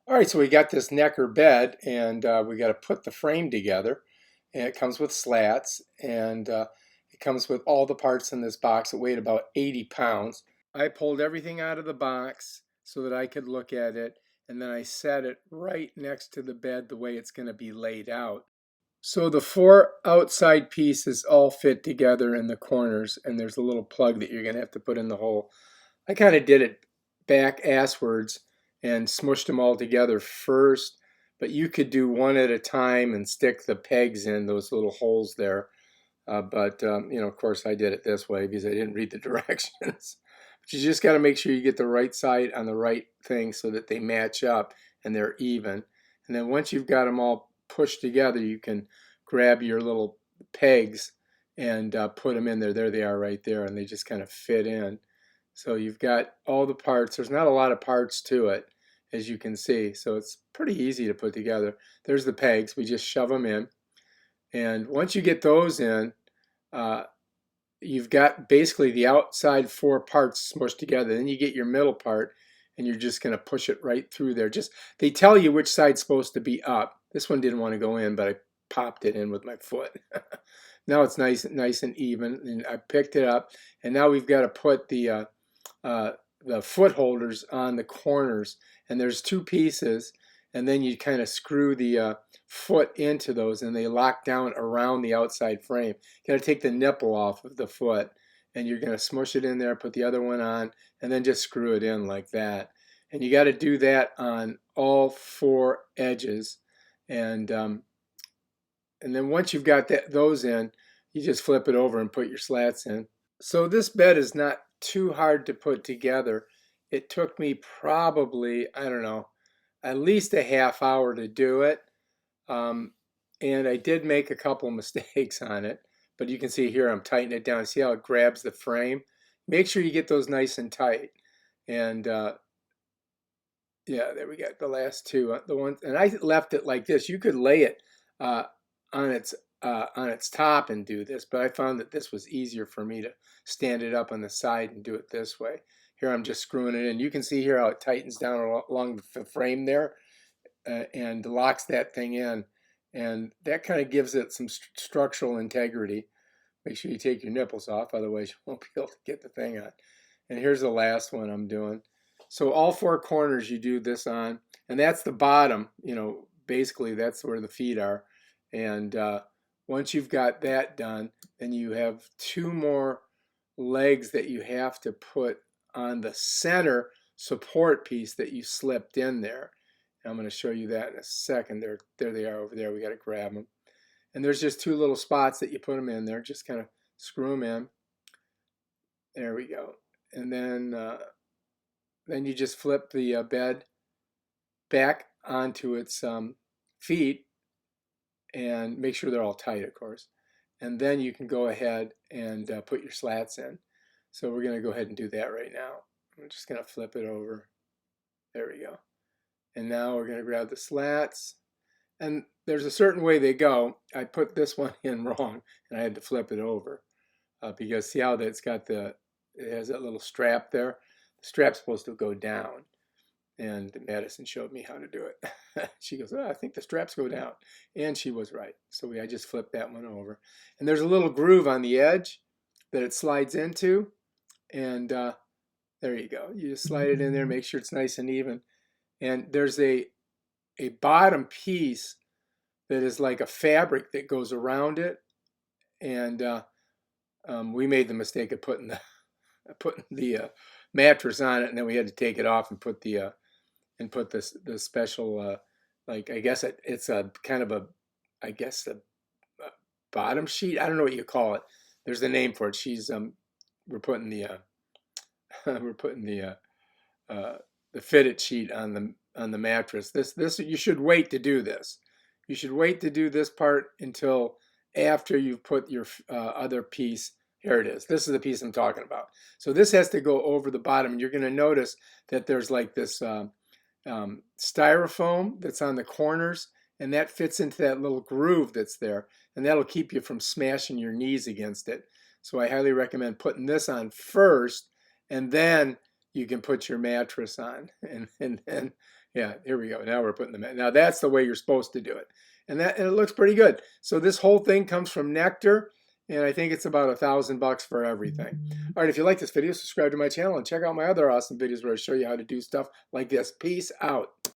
All right, so we got this Necker bed, and we got to put the frame together. And it comes with slats, and it comes with all the parts in this box. It weighed about 80 pounds. I pulled everything out of the box so that I could look at it, and then I set it right next to the bed the way it's going to be laid out. So the four outside pieces all fit together in the corners, and there's a little plug that you're going to have to put in the hole. I kind of did it back asswards and smushed them all together first, but you could do one at a time and stick the pegs in those little holes there. But of course, I did it this way because I didn't read the directions. But you just got to make sure you get the right side on the right thing so that they match up and they're even. And then once you've got them all pushed together, you can grab your little pegs and put them in there. There they are right there, and they just kind of fit in. So you've got all the parts. There's not a lot of parts to it, as you can see. So it's pretty easy to put together. There's the pegs. We just shove them in. And once you get those in, uh, you've got basically the outside four parts smushed together. Then you get your middle part, and you're just going to push it right through there. Just they tell you which side's supposed to be up. This one didn't want to go in, but I popped it in with my foot. Now it's nice and even, and I picked it up. And now we've got to put uh, the foot holders on the corners, and there's two pieces, and then you kind of screw the foot into those, and they lock down around the outside frame. You got to take the nipple off of the foot, and you're going to smush it in there, put the other one on, and then just screw it in like that. And you got to do that on all four edges, and um, and then once you've got those in, you just flip it over and put your slats in. So this bed is not too hard to put together. It took me probably, I don't know, at least a half hour to do it. Um, and I did make a couple mistakes on it, but you can see here I'm tightening it down. See how it grabs the frame? Make sure you get those nice and tight. And yeah, there we got the last two. The one, and I left it like this. You could lay it uh, on its top and do this, but I found that this was easier for me to stand it up on the side and do it this way. Here I'm just screwing it in. You can see here how it tightens down along the frame there and locks that thing in, and that kind of gives it some structural integrity. Make sure you take your nipples off, otherwise you won't be able to get the thing on. And here's the last one I'm doing. So all four corners you do this on, and that's the bottom, basically that's where the feet are. And once you've got that done, then you have two more legs that you have to put on the center support piece that you slipped in there. And I'm going to show you that in a second. There they are over there. We got to grab them. And there's just two little spots that you put them in there. Just kind of screw them in. There we go. And then you just flip the bed back onto its feet and make sure they're all tight, of course. And then you can go ahead and put your slats in. So we're going to go ahead and do that right now. I'm just going to flip it over. There we go. And now we're going to grab the slats. And there's a certain way they go. I put this one in wrong, and I had to flip it over because see how it has that little strap there? The strap's supposed to go down. And Madison showed me how to do it. She goes, oh, I think the straps go down. And she was right. So I just flipped that one over. And there's a little groove on the edge that it slides into. And there you go. You just slide it in there, make sure it's nice and even. And there's a bottom piece that is like a fabric that goes around it. And we made the mistake of putting the mattress on it, and then we had to take it off and put the special like I guess it's a kind of a bottom sheet. I don't know what you call it. There's a name for it. We're putting the we're putting the fitted sheet on the mattress. This you should wait to do this. You should wait to do this part until after you've put your other piece. Here it is. This is the piece I'm talking about. So this has to go over the bottom, and you're going to notice that there's like this styrofoam that's on the corners, and that fits into that little groove that's there, and that'll keep you from smashing your knees against it. So I highly recommend putting this on first, and then you can put your mattress on, and then Yeah, here we go. Now we're putting them in. Now that's the way you're supposed to do it. And it looks pretty good. So this whole thing comes from Nectar, and I think it's about $1,000 for everything. All right, if you like this video, subscribe to my channel and check out my other awesome videos where I show you how to do stuff like this. Peace out.